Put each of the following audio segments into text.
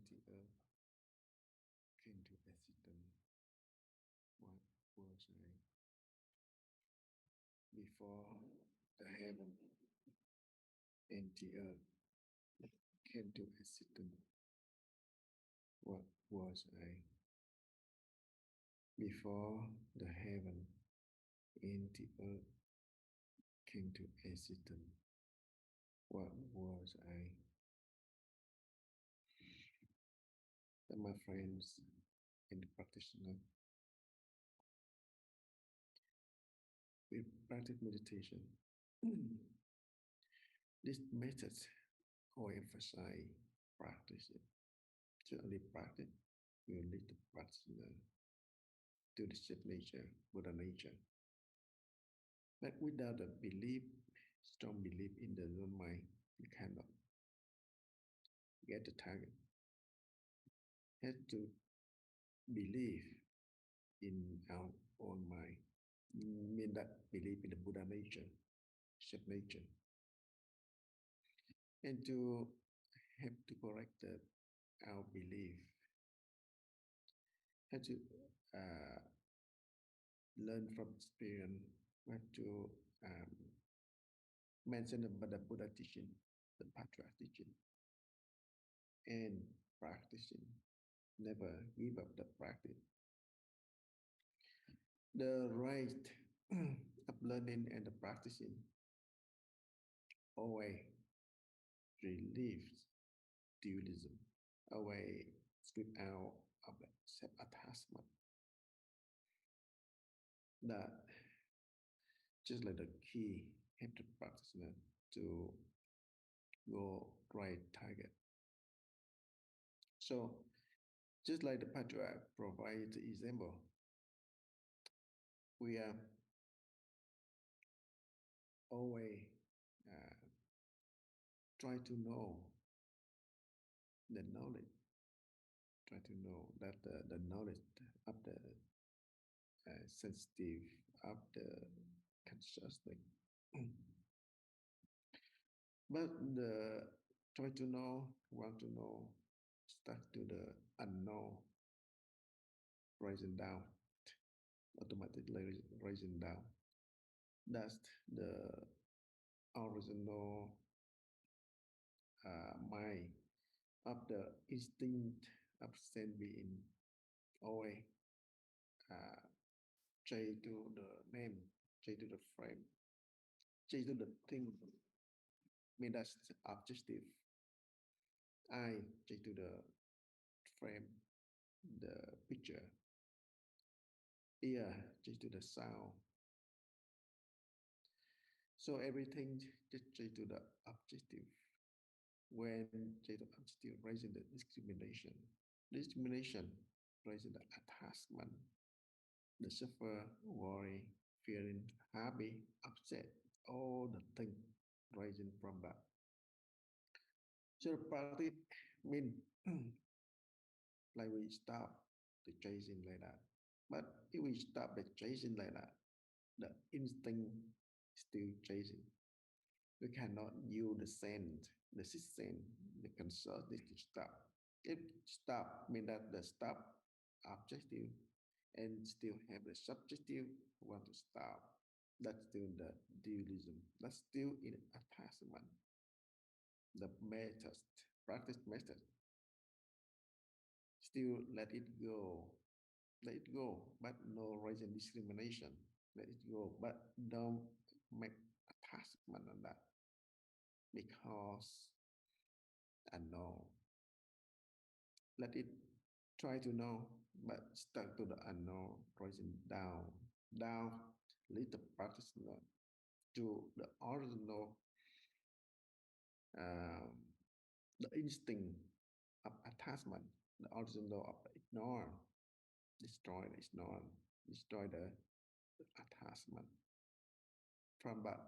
the earth came to existence, what was I? Before the heaven and the earth came to existence, what was I? Before the heaven and the earth came to existence, what was I? And my friends and practitioners, we practice meditation. This method co-emphasize practice. To only practice will lead the practitioner to the shape nature, Buddha nature. But without a belief, strong belief in the own mind, you cannot get the target. Have to believe in our own mind, mean that believe in the Buddha nature, shape nature, and to have to correct our belief, have to learn from experience, have to mention about the Buddha teaching, the Patra teaching, and practicing. Never give up the practice. The right of learning and the practicing always relieves dualism, away strip out of the self-attachment. That just like the key help the practitioner to go right target. So just like the patriarch provides the example, we are always try to know the knowledge, try to know that the knowledge of the sensitive, of the conscious thing. But the try to know, want to know, start to the unknown, rising down, automatically rising down. That's the original mind of the instinct of sent being, always chase to the name, chase to the frame, chase to the thing. Mean that's the objective. I chase to the frame, the picture. Ear chase to the sound. So everything just chase to the objective. When chase to objective, raising the discrimination. Discrimination raising the attachment. The suffer, worry, fearing, happy, upset, all the things rising from that. So the practice mean like we stop the chasing like that. But if we stop the chasing like that, the instinct still chasing. We cannot use the scent, the sixth sense, the conscious to stop. If stop mean that the stop objective and still have the subjective want to stop. That's still the dualism. That's still in attachment. The method, practice method. Still let it go. Let it go, but no raising discrimination. Let it go, but don't make attachment on that. Because I know. Let it try to know, but stuck to the unknown, rising down, down, lead the practitioner to the original, the instinct of attachment, the original of ignore, destroy the ignorance, destroy the attachment. From that,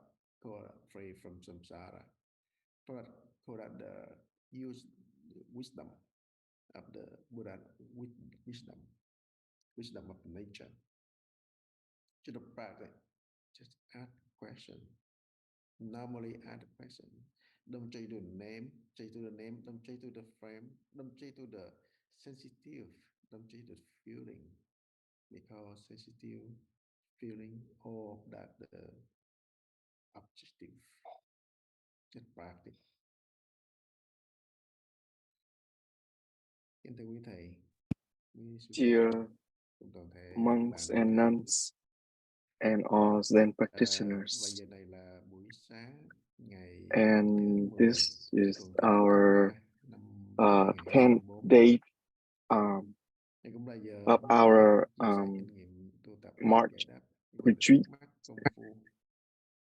free from samsara, but that the use the wisdom of the Buddha wisdom of nature. To the practice, just ask question. Normally ask the question. Don't try to name, don't try to the frame, don't try to the sensitive, don't try to feeling, because sensitive feeling or that the objective chất practice. Kính thưa quý thầy, quý sư Dear cùng toàn thể monks bạn and thầy. nuns and all Zen Và practitioners. giờ này là buổi sáng ngày And thứ 10 this is tuần thứ 3 our năm 10th 2024. day Đây cũng là giờ of chúng ta our chia sẻ kinh nghiệm tu tập để March giải đáp những retreat. thắc mắc công phu.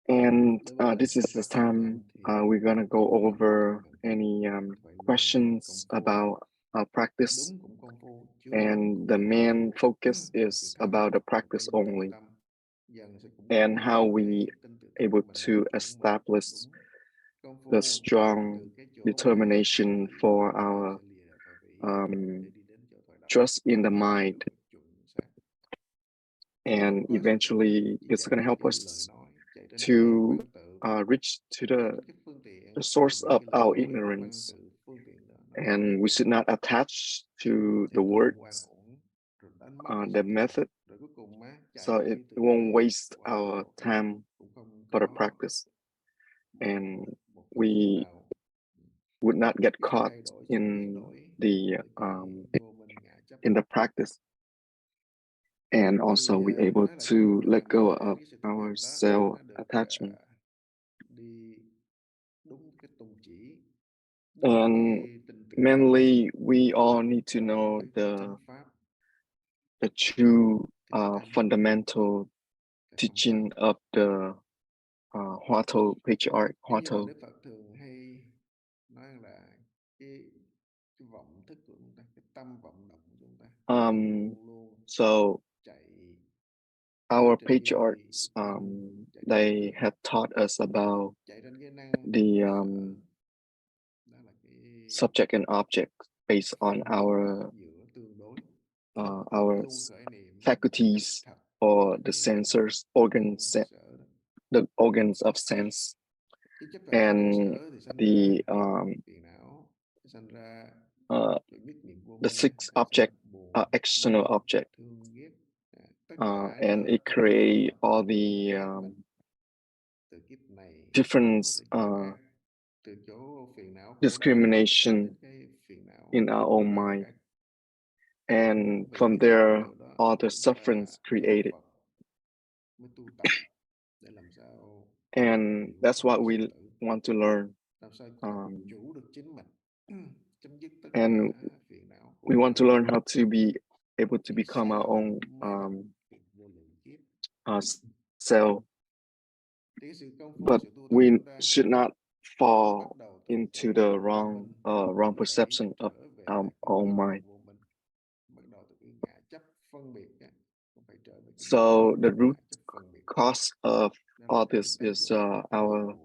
And Đối với this is the các bạn time thân thì we're gonna go công phu over cần thiết, any phải luôn questions công phu. about our practice. Đúng cũng công phu, chưa And cũng the công main phu. focus Và sự is thật about the và practice tinh tận only, tâm dần sẽ củng and cố how cái we tin tự thân able của mình, to chuẩn mực, establish đúng. Công the phu strong từ cái chỗ mà determination khởi for đầu our sẽ lìa vào vị để đi đến chỗ thoại động. trust in the mind, Chuẩn xác. and eventually it's going to help us to reach to the source of our ignorance, and we should not attach to the words, the method, so it won't waste our time for the practice, and we would not get caught in the practice, and also we're able to let go of our self attachment. And mainly we all need to know the true fundamental teaching of the Huato patriarch Huato. thường hay nói là cái vọng thức của chúng ta, cái tâm vọng động của chúng ta So chạy our patriarchs they have taught us about the subject and object based on our faculties or the sensors organs, the organs of sense, and the six object external object, and it create all the different discrimination in our own mind, and from there all the sufferings created, and that's what we want to learn, and we want to learn how to be able to become our own self, but we should not fall into the wrong perception of our own mind. So the root cause of all this is our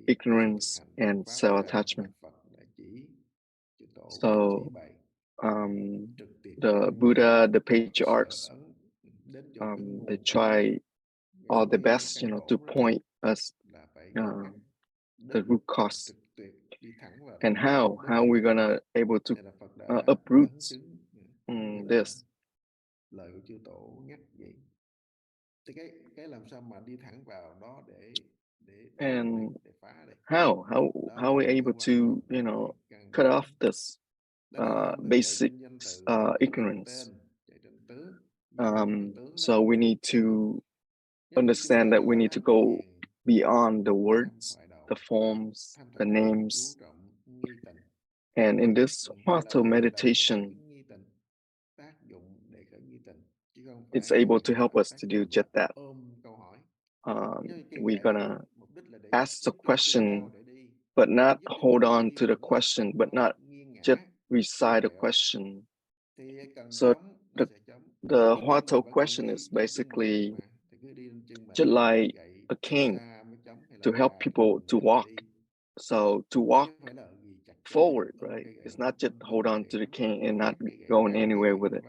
ignorance and self-attachment. So the Buddha, the patriarchs, they try all the best, to point us the root cause, and how we're gonna able to uproot this. Lời của chư tổ nhắc vậy. Thì cái làm sao mà đi thẳng vào đó để phá đây. How we able to cut off this basic ignorance. So we need to understand that we need to go beyond the words, the forms, the names, and in this Huato meditation, it's able to help us to do just that. We're gonna ask the question, but not hold on to the question, but not just recite the question. So the Huato question is basically just like a cane to help people to walk. So to walk forward, right? It's not just hold on to the cane and not going anywhere with it.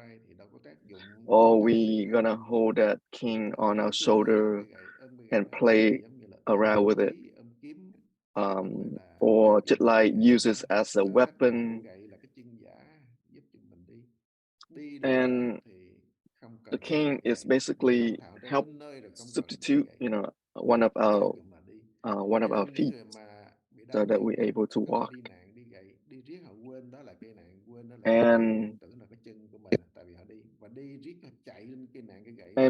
Or we gonna hold that cane on our shoulder and play around with it. or chất light uses as a weapon. And the king is basically help substitute, one of our feet so that we're able to walk. And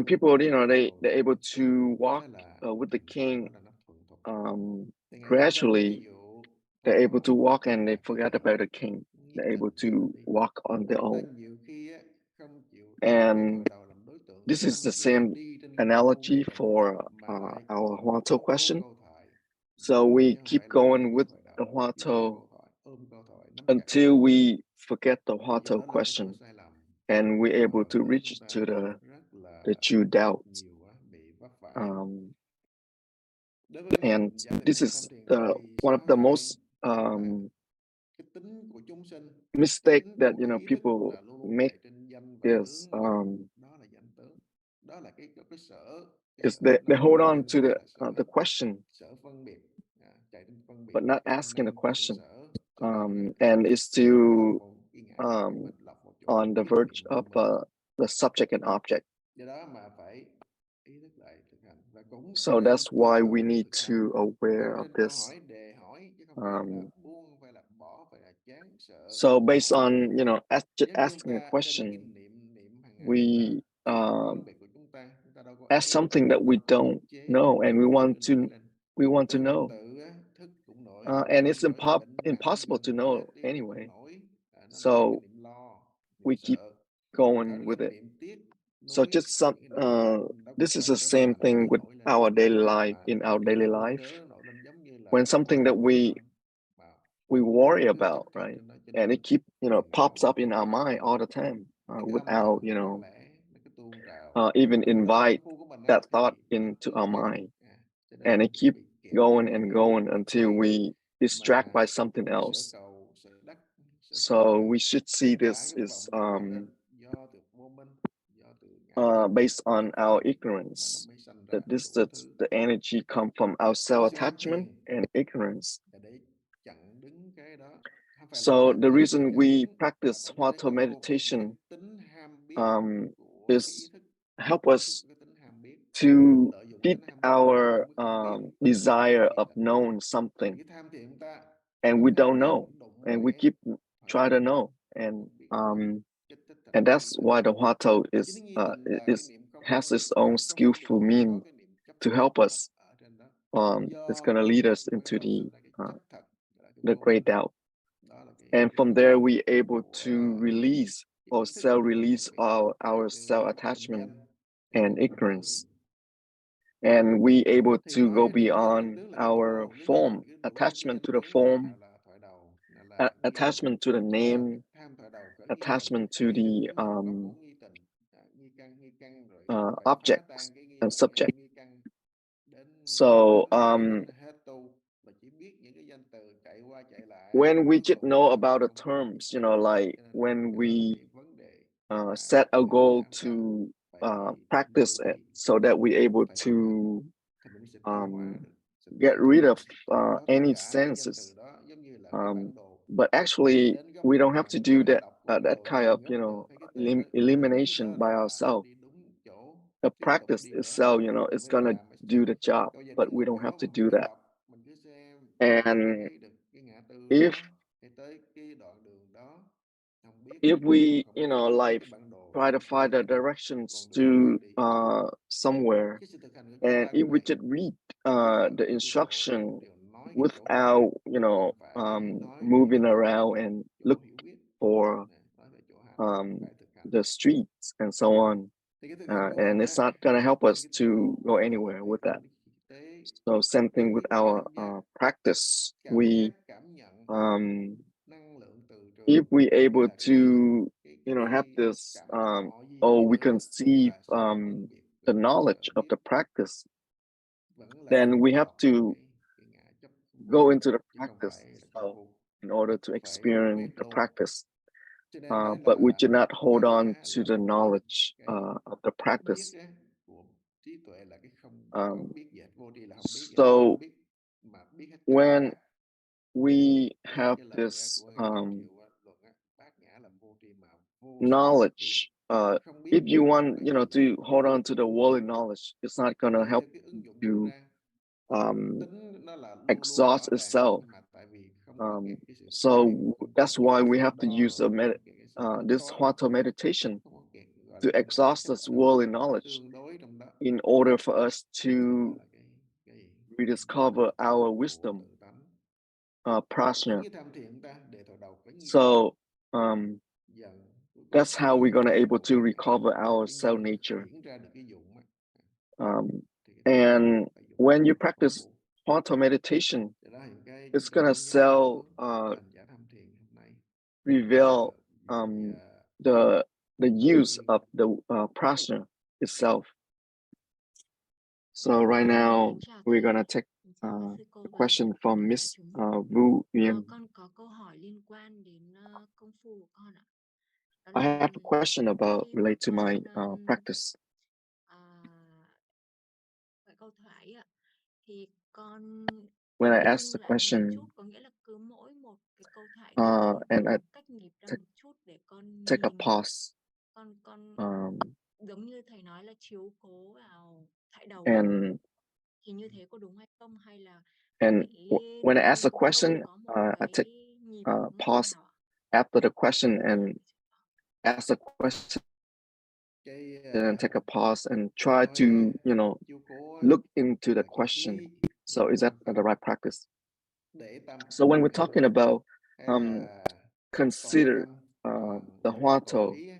people, they're able to walk with the king gradually. They're able to walk and they forget about the king. They're able to walk on their own. And this is the same analogy for our Hoa To question. So we keep going with the Hoa To until we forget the Hoa To question, and we're able to reach to the true doubt. And this is one of the most mistake that people make is they hold on to the question, but not asking the question, and is still on the verge of the subject and object. So that's why we need to aware of this. So based on just asking a question, we ask something that we don't know and we want to know, and it's impossible to know anyway. So we keep going with it. So just this is the same thing with our daily life. In our daily life, when something that we worry about, right, and it pops up in our mind all the time without even invite that thought into our mind, and it keep going and going until we distract by something else. So we should see this is based on our ignorance, that the energy come from our self-attachment and ignorance. So the reason we practice Hoa To meditation is help us to feed our desire of knowing something, and we don't know, and we keep try to know, and that's why the Hoa To has its own skillful mean to help us. It's going to lead us into the great doubt, and from there we able to release or self-release our self-attachment and ignorance, and we able to go beyond our form, attachment to the form, attachment to the name, attachment to the objects and subject. So when we just know about the terms, like when we set a goal to practice it so that we're able to get rid of any senses, but actually we don't have to do that kind of elimination by ourselves. The practice itself is gonna do the job, but we don't have to do that. And if we like try to find the directions to somewhere, and if we just read the instruction without moving around and look for the streets and so on, and it's not going to help us to go anywhere with that. So same thing with our practice. We if we able to have this or we conceive the knowledge of the practice, then we have to go into the practice in order to experience the practice, but we do not hold on to the knowledge of the practice. So mà biết hết cả when we have cái lời this của trong Kiều luận bát nhã là vô tri mà vô sở bất kỳ, knowledge, không biết if you bất want, cái you know, gì. to hold on to the worldly knowledge, it's not gonna Tùy help theo cái ứng dụng đưa you ra, um, tính nó là luôn luôn exhaust rõ ràng, itself. nhưng mà tại vì không có kẹt cái sự So sai, không có that's kẹt why cái we sự have to đo use lường, không có kẹt cái sự tính this toán, Hwato meditation không có kẹt gọi to là cái exhaust chấp this tương, worldly knowledge tương đối trong đó, in order for us thì đó gọi to là cái rediscover tâm our của wisdom, tự tánh. Giống prajna. như tham thiền ta để thổi đầu cái nghiệp So chướng, dần cuối cùng that's how we're gonna able to cái recover our cái self nhân nature. diễn ra được cái dụng á. Thì cái tâm And phải dụng when you rất là phong practice phú. Hwato meditation, Thì đó những cái it's cái gonna hướng dẫn của hành giả tham thiền hôm nay. reveal Vì the use of the prajna itself. So right now Kính chào we're thầy, gonna take kính chào các sư cô a và question tất from cả đại Miss chúng. Vu Nguyen. Con có câu hỏi liên quan đến công phu của con ạ. Đó I là have a question about khi mà relate to my con practice. gọi câu thoại ạ, thì con When I ask ngưng the lại một question, chút, có nghĩa là cứ mỗi một cái câu thoại con and I cách nhịp ra take một chút để con take a nhìn, pause, con um, giống như thầy nói là chiếu cố vào thoại đầu ạ. Thì như thế có đúng hay không, hay là and phải when I ask a không question, có một I cái take nhịp như thế pause nào ạ? after the question and ask the question cái and take a pause and try nói to, you know, chiếu cố look into the là cái question. ý So is that the right practice? để tâm, So when we're talking about hay là toàn consider tâm, the hay là toàn Hwato ý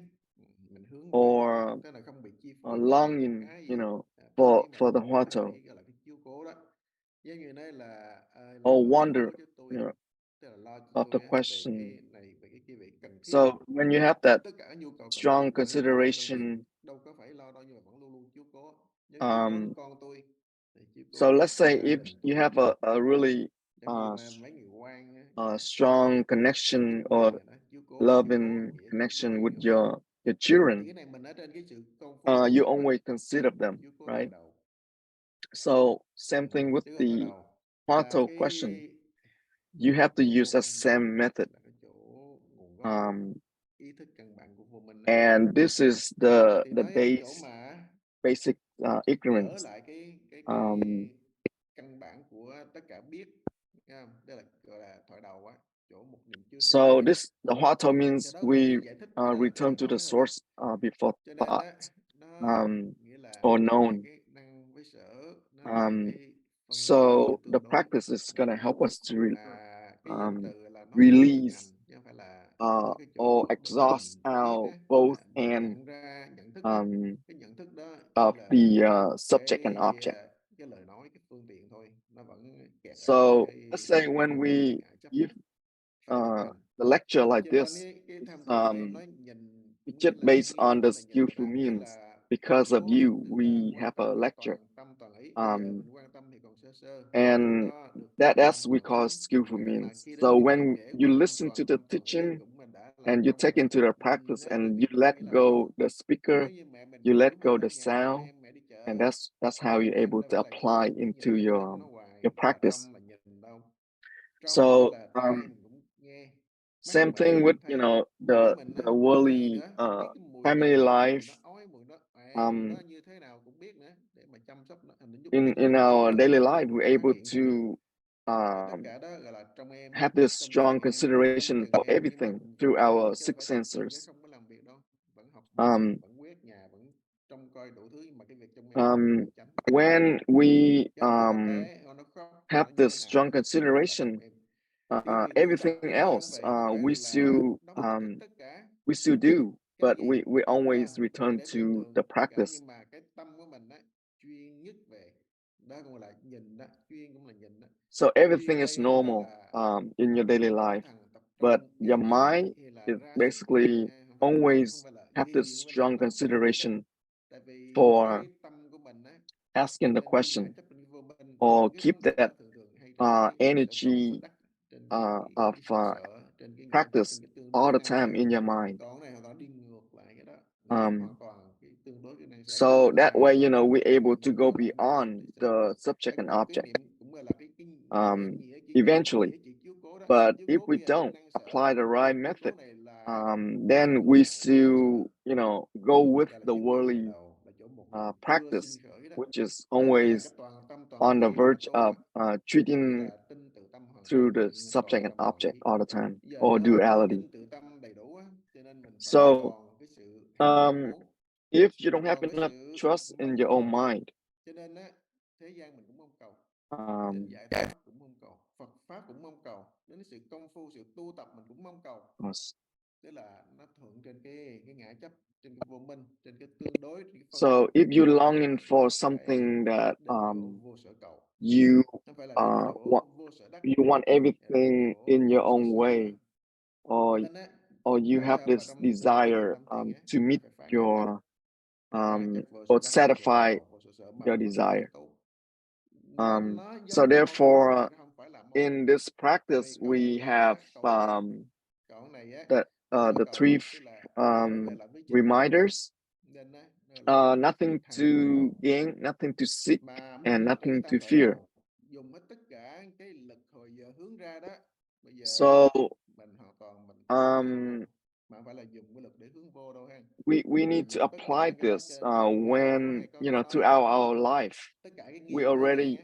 mình hướng về, or tức là không bị chi phối bởi bất kỳ một longing, cái you gì, know, tâm ý mà for the hướng về thánh Hwato ý, gọi là cái chiếu cố đó. Với người nói là or lo chiếu wonder, cố cho tôi, you know, tức là lo cho of the tôi về question. cái này, về cái kia, về cần thiết. So when you have that Tất cả nhu cầu cần thiết strong mình đều lo cần thiết, consideration, đâu có phải lo đâu, nhưng mà vẫn luôn luôn chiếu cố. Nếu chiếu cố với con tôi thì chiếu cố so let's say gia if đình you của have mình. a really Giống như mấy người quan strong connection or chiếu cố loving nghĩa chiếu cố connection nhiều with thứ. your Thì children, cái này mình ở trên cái sự công phu you tu tập always consider mình them, chiếu cố thoại right? đầu. So same thing with Chiếu cố thoại the đầu là Hwato cái question. You have to use the same method. là cái chỗ nguồn gốc ý thức căn bản của vô minh. And this is Thì the nói cái chỗ mà basic gỡ ignorance. lại cái căn bản của tất cả biết, nghe không? Đây là gọi là thoại đầu á, chỗ một niệm chưa sinh So khởi. the Hwato Do means đó mình we chỉ giải thích cái đó return thầy to the nói thôi. source before Cho nên thought, nó nghĩa là or nó là known. cái năng với sở, nó là cái phân So biệt giữa the tương đối, practice is gonna help us to mà cái danh từ là nói về thực hành, release chứ không phải là nói cái or chỗ mà exhaust mình biết out both mình and nhận ra nhận thức á. Cái nhận thức đó chỉ of là the subject and object. cái lời nói, cái phương tiện thôi, nó vẫn kẹt ở trong So cái let's say when we chấp give phải thực hành. the lecture like Cho nên this, cái tham thiền ở đây em um, nói nhìn it's cũng nghĩa just là based on the tức là nhìn skillful nghĩa means. là Because of cố, you, tức là we quan have a tâm lecture. toàn tâm toàn ý. Bây giờ mình quan tâm thì còn sơ sơ, lúc And đó được that's quan we toàn call ý, skillful tức là means. khi đến So cái câu when kể you quan tâm listen to toàn the tâm toàn ý teaching cũng mình đã làm and you trong take into the mình nhìn practice á, cái and you việc let nghĩa là go the speaker, nếu như mẹ mình you buồn let với mình go ở the nhà, mẹ sound, em mẹ đi and chợ, that's how you're mẹ able đâu to có là cái apply cái into nhìn nhận thức nó your hoài, practice. tâm là nhìn đâu, trong tức So là tai mình cũng nghe, mắt same mình thing with cũng thấy, the mũi mình cũng ngửi worldly nữa, biết cái mùi family này, mùi life nó ói, mùi nó mùi nó như thế nào cũng biết nữa, để mà chăm sóc nó, hình giúp biết in nó để our cho daily nó life. We're phát able hiện ra được. to Thì tất cả đó gọi là trong em á, have this trong strong mình em, trong consideration từng about ngày, nhưng mà everything mình through vẫn làm, our chứ không six phải thực sự cái senses. không có làm việc đâu, vẫn học bài, Um, vẫn quét nhà, vẫn trông coi đủ thứ, nhưng mà cái việc trong em vẫn um, phải tránh, when we chứ không phải là té nó khóc rồi have nó như this thế nào, strong cái đó là trong consideration, em. Thì việc tu tập everything thứ hai nó else về phải we là still đóng thích tất cả. do, Cái but gì we always đừng return để to tưởng the tượng tất cả, practice. nhưng mà cái tâm của mình á chuyên nhất về đó cũng là nhìn đó, chuyên cũng là nhìn đó. So everything Chuyên is đây không phải normal là in your daily tập life, thần tập but trung your ghi chú mind hay là is ra sức ghi, basically không phải không always phải là have this ghi, không phải là strong tập trung viết á. consideration Tại vì for cái tâm của mình á asking the đang ghi nhớ question chấp trên cái vô minh, or cái keep tâm thức that nó thường thường hay trên cái sở cầu sở energy đắc, trên of cái sở sở, trên cái nhận thức, practice trên cái tương đối all cái the năng time sở. in your mind. Còn cái này hoàn toàn đi ngược lại cái đó, ngược Um, hoàn toàn cái tương đối cái năng sở, so ngược that way, lại we're cái able to niệm go gọi là niệm beyond thì sẽ the subject cái and niệm, cái object. niệm cũng gọi là cái eventually. But if we don't apply the right method, then we still, go with the worldly practice, which is always on the verge of treating through the subject and object all the time, or duality. So, if you don't have enough trust in your own mind, thế gian mình cũng mong cầu, định giải thoát cũng mong cầu, Phật pháp cũng mong cầu, đến sự công phu, sự tu tập mình cũng mong cầu. Tức là nó thuận trên cái ngã chấp, trên cái vô minh, trên cái tương đối, trên cái phân so biệt. if you longing for something that you want everything in your own way, or you have this desire to meet your or satisfy your desire. So therefore, in this practice, we have the three reminders: nothing to gain, nothing to seek, and nothing to fear. So we need to apply this when, throughout our life we already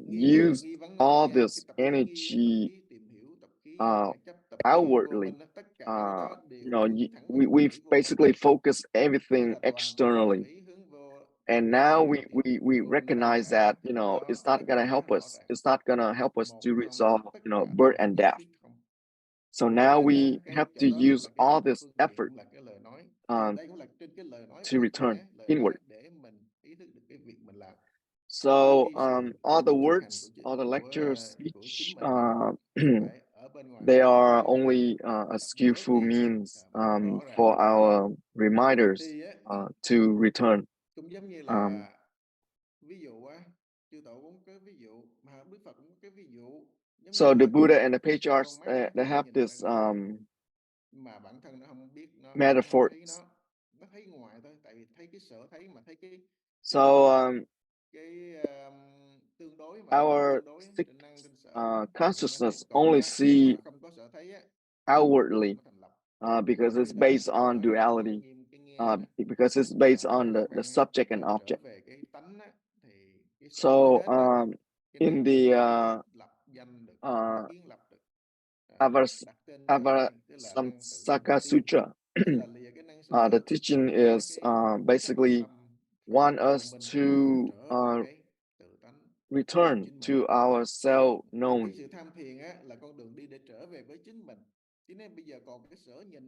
use all this energy outwardly. We basically focus everything externally, and now we recognize that it's not gonna help us. It's not gonna help us to resolve birth and death. So now we have to use all this effort to return inward. So all the words, all the lectures, speech, they are only a skillful means for our reminders to return. So the Buddha and the patriarchs, they have this metaphors. So our consciousness only see outwardly because it's based on duality, because it's based on the subject and object. So in the Avasamsaka Sutra, the teaching is basically want us to return to our self-known.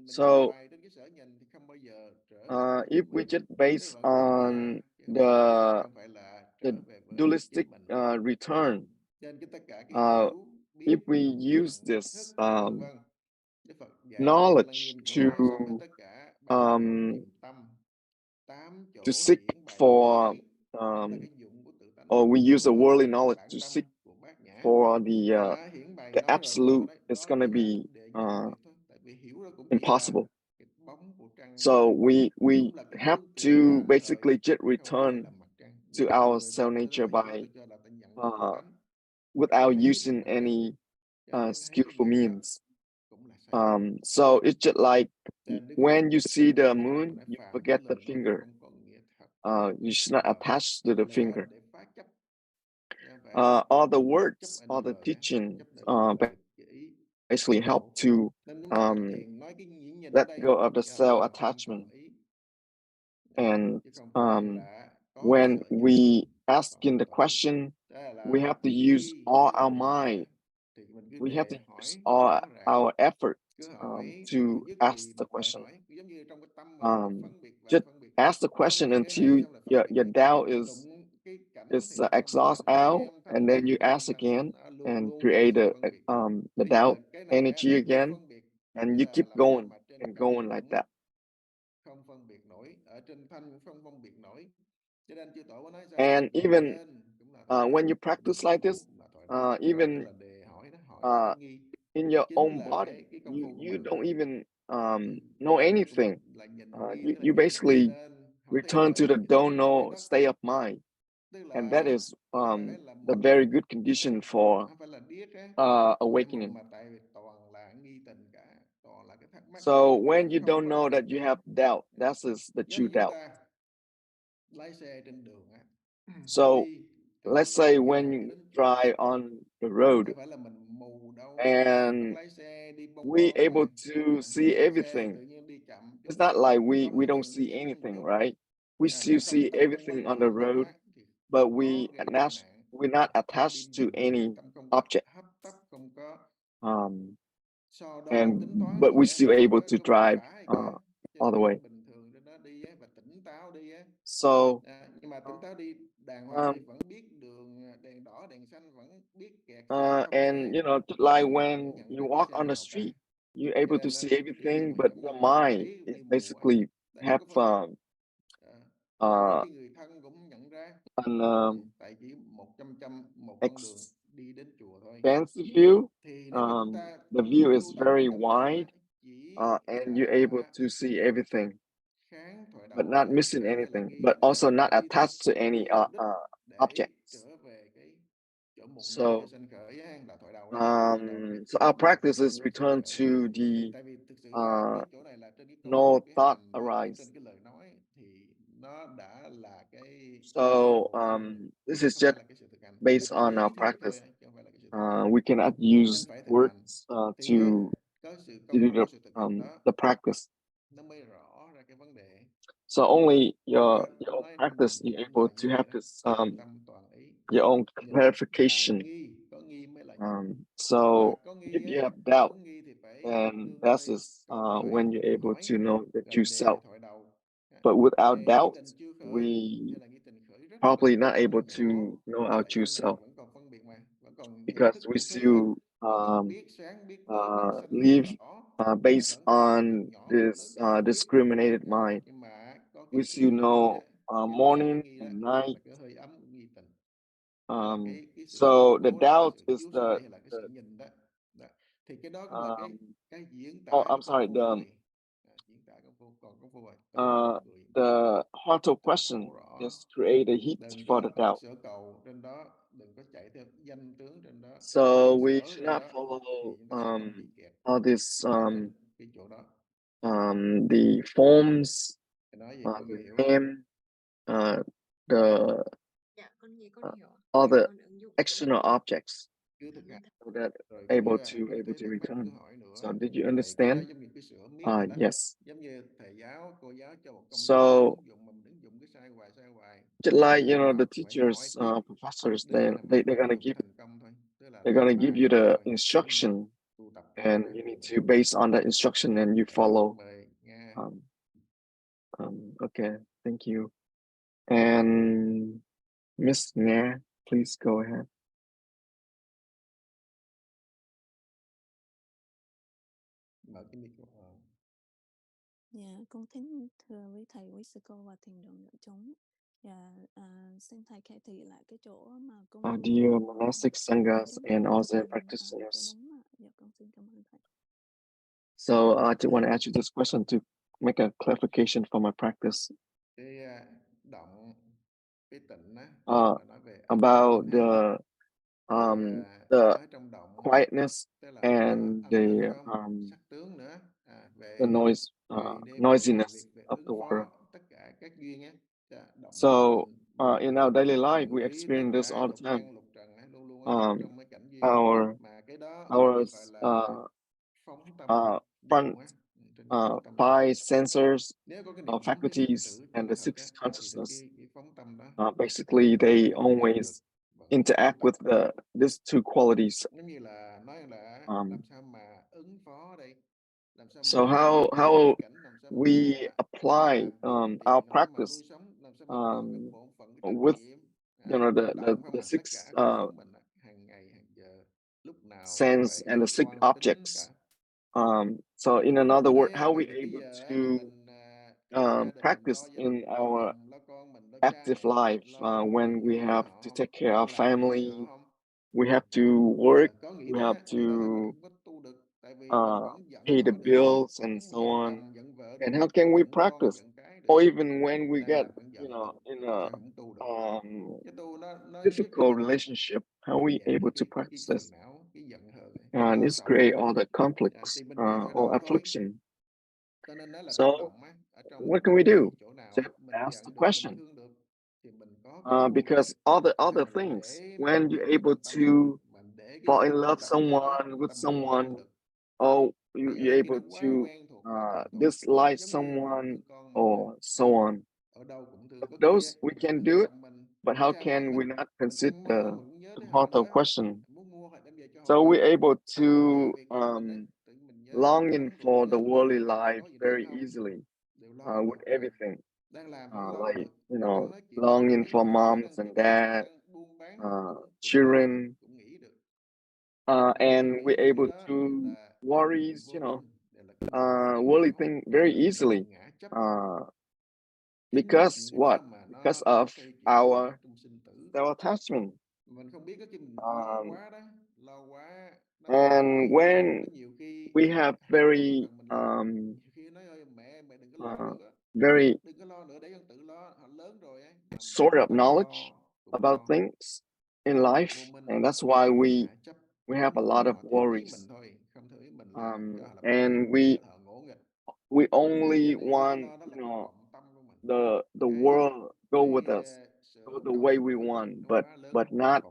So if we just base on the dualistic return, if we use this knowledge to seek for, or we use the worldly knowledge to seek for the absolute, it's going to be impossible. So we have to basically just return to our self nature by without using any skillful means. So it's just like when you see the moon, you forget the finger. You should not attach to the finger. All the words, all the teaching basically help to let go of the self-attachment. And when we asking the question, we have to use all our mind. We have to use all our effort to ask the question. Just ask the question until your doubt is exhaust out, and then you ask again and create the doubt energy again, and you keep going and going like that. And even when you practice like this, even in your own body, you don't even know anything. You basically return to the don't know state of mind. And that is the very good condition for awakening. So when you don't know that you have doubt, that is the true doubt. So let's say when you drive on the road and we able to see everything, it's not like we don't see anything, right? We still see everything on the road, but we're not attached to any object. But we're still able to drive all the way. So and just like when you walk on the street, you're able to see everything, but your mind is basically have an expansive view. The view is very wide, and you're able to see everything, but not missing anything, but also not attached to any objects. So our practice is return to the no thought arise. So this is just based on our practice. We cannot use words to do the practice. So only your own practice, you're able to have this your own clarification. So if you have doubt, then that is when you're able to know the true self. But without doubt, we probably not able to know our true self, because we still live based on this discriminated mind. We still know morning and night. So the doubt is the I'm sorry, the heart of question just create a heat for the doubt. So we should not follow all this the forms, the name, the all the external objects, so that able to return. So did you understand? Yes. So just like the teachers, professors, they're gonna give you the instruction, and you need to base on that instruction and you follow. Okay, thank you. And Miss Nga, please go ahead. Dạ, con kính thưa quý thầy, quý sư cô và thiền đường đại chúng. Và xin thầy khai thị lại cái chỗ mà con Dear monastic sanghas and also practitioners. Dạ, con xin cảm ơn thầy. So I just want to ask you this question to make a clarification for my practice. About the quietness and the noisiness of the world. So in our daily life, we experience this all the time. Our front five sensors, faculties, and the sixth consciousness, basically they always interact with these two qualities. So how we apply our practice with the six sense and the six objects. So in another word, how we able to practice in our active life when we have to take care of family, we have to work, we have to pay the bills and so on. And how can we practice or even when we get, in a difficult relationship, how we able to practice this? And this create all the conflicts or affliction. So what can we do? Just ask the question. Because all the other things, when you're able to fall in love with someone, or you're able to dislike someone, or so on. Those we can do it, but how can we not consider the heart of question? So we're able to longing for the worldly life very easily with everything, like longing for moms and dad, children, and we're able to worries, worldly thing very easily. Because what? Because of our self-attachment. And when we have very very sort of knowledge about things in life, and that's why we have a lot of worries, and we only want the world go with us, go the way we want, but not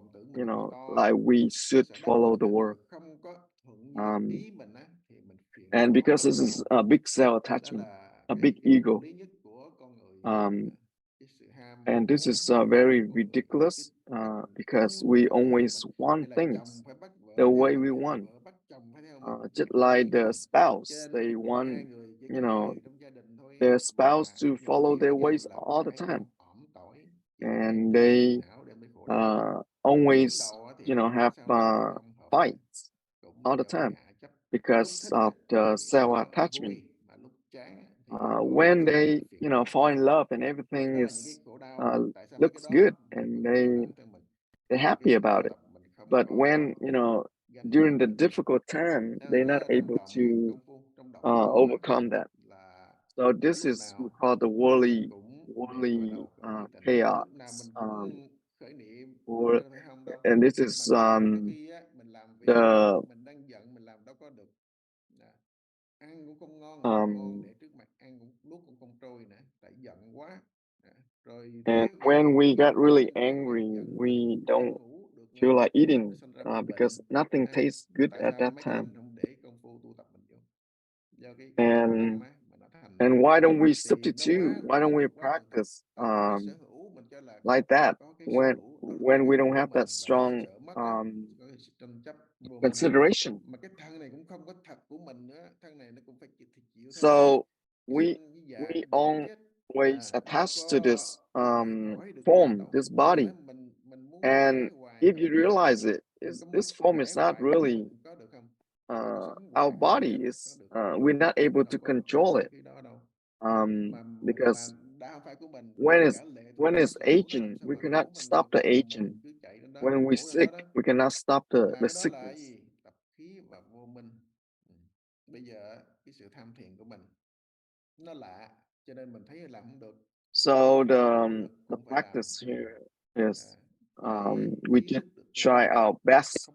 like we should follow the world. And because this is a big self-attachment, a big ego, and this is very ridiculous because we always want things the way we want, just like the spouse, they want their spouse to follow their ways all the time, and they always have fights all the time because of the self-attachment. When they fall in love and everything is looks good and they're happy about it, but when during the difficult time they're not able to overcome that. So this is we call the worldly chaos, and this is the and when we got really angry, we don't feel like eating because nothing tastes good at that time. And why don't we substitute? Why don't we practice like that when we don't have that strong consideration? So we always attach to this form, this body, and if you realize this form is not really our body, is we're not able to control it, because when it's aging, we cannot stop the aging. When we're sick, we cannot stop the sickness. So the practice here is we just try our best,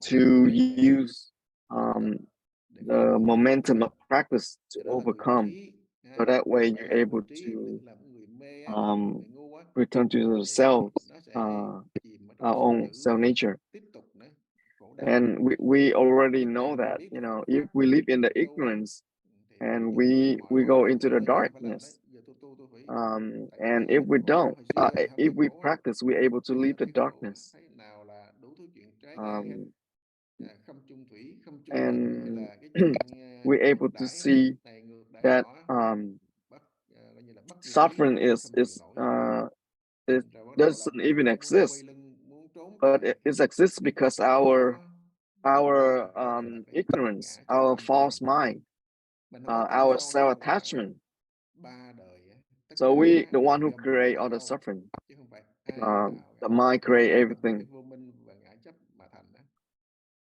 to use the momentum of practice to overcome, so that way you're able to return to the self, our own self nature. And we already know that if we live in the ignorance and we go into the darkness, and if we don't, if we practice, we're able to leave the darkness, and we're able to see that suffering it doesn't even exist, but it exists because our ignorance, our false mind, our self-attachment. So we the one who create all the suffering. The mind create everything,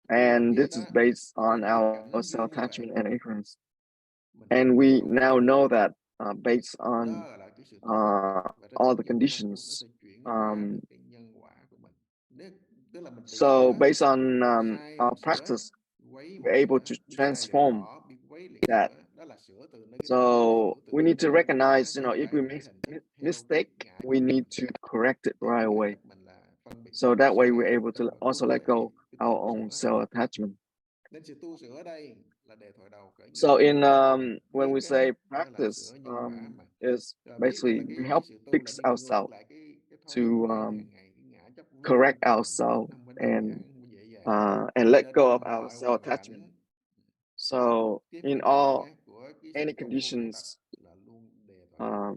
and this is based on our self-attachment and ignorance. And we now know that based on Đó là cái sự thuận lợi. Và trên all ứng the dụng của mình cũng có conditions, thể chuyển hóa được cái nhân quả của mình. Tức là mình tự so sửa, based on sai our mình sửa, practice, quấy we're mình able sửa, to biết sai lại transform bỏ, biết quấy lại that. sửa. Đó là sửa từ negative, So sửa từ we need to negative recognize, chuyển hóa if we thành make cái hình thức theo mistake, cái ngã của we mình. need to correct it Theo right cái away. cách mình là phân biệt So sai that way sai, we're able tức to là also rút let lại go cái our tu own sửa. self-attachment. Nên sự tu sửa ở đây là đề thoại đầu cởi So nghĩa. in when Biết we á, say đó là practice sửa nhân quả mà. is Biết basically là we help sự tu là fix đi ngược ourselves lại cái thói to quen hàng ngày, cái ngã chấp mê correct của mình. ourselves Nó không phải đơn and giản, không phải dễ dàng. and Nên let ở go of trong our mọi hoàn self-attachment. cảnh, So cái in phương tiện all của cái any sự công phu tu tập conditions là luôn đề thoại đầu.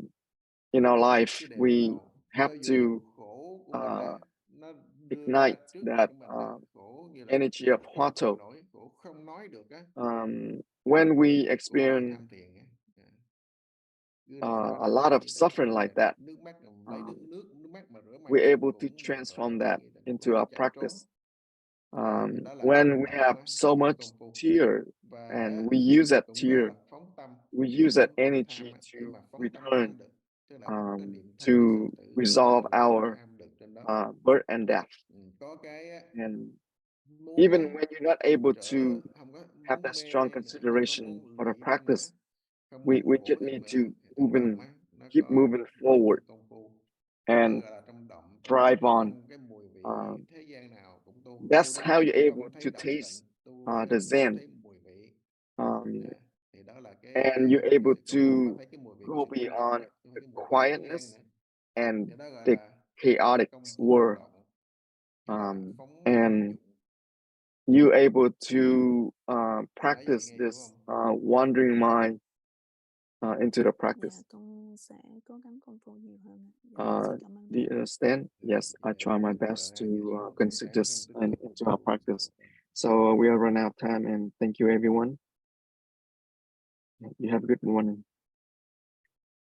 in our life, Cái đề thoại we đầu, have cho dù to khổ của mình á, nó đưa ra ignite trước mặt that của mình á, khổ như là energy of khổ tội Huato. lỗi, khổ không nói được á, When we của người experience tham thiền á. Cứ để đó a là lot of để suffering nghĩ like là that, nước mắt, lấy nước mắt mà rửa mặt we're mình able to cũng là tội transform lỗi, that là into quá our chạy trốn. practice. Đó là When trong we have mở so much công phu. tear Và and we use that cũng gọi tear, là phóng tâm, we use that phóng tâm energy tham á, to để mà phóng tâm return tham được. Tức là phóng cái niệm to tham sanh tử, resolve diệt our tham được trên đó. birth and death. Có cái á, And muốn even á, when you're not able trở, to không có have muốn that mê strong thêm nữa, không có consideration for the lụy thêm practice, nữa, không we muốn just khổ thêm need nữa, to thì trong động á, nó keep có moving một forward công phu. Đó and gọi là trong động, thrive on. không cái mùi vị thế gian nào cũng tu. That's Tu đến how khi you're không able thấy to động taste tịnh, tu đến the khi không Zen, thấy mùi vị. Thì đó là and you're able sự công phu mà to thấy cái mùi vị của go sự thanh tịnh beyond đó, không phải the cái mùi vị thế gian quietness nữa. and Thì đó gọi the là chaotic công phu trong world, động, là phóng and dục. you able to Nãy practice vậy nghe hiểu this không? wandering mind into the Dạ, practice. con sẽ cố gắng công phu nhiều hơn. Dạ, xin cảm ơn Do you thầy. understand? Yes, I try my Bây best giờ to hàng ngày số 1 buổi consider sáng this trong tinh into thần our tu practice. tập. So we are run out of time, and thank you, everyone. You have a good morning.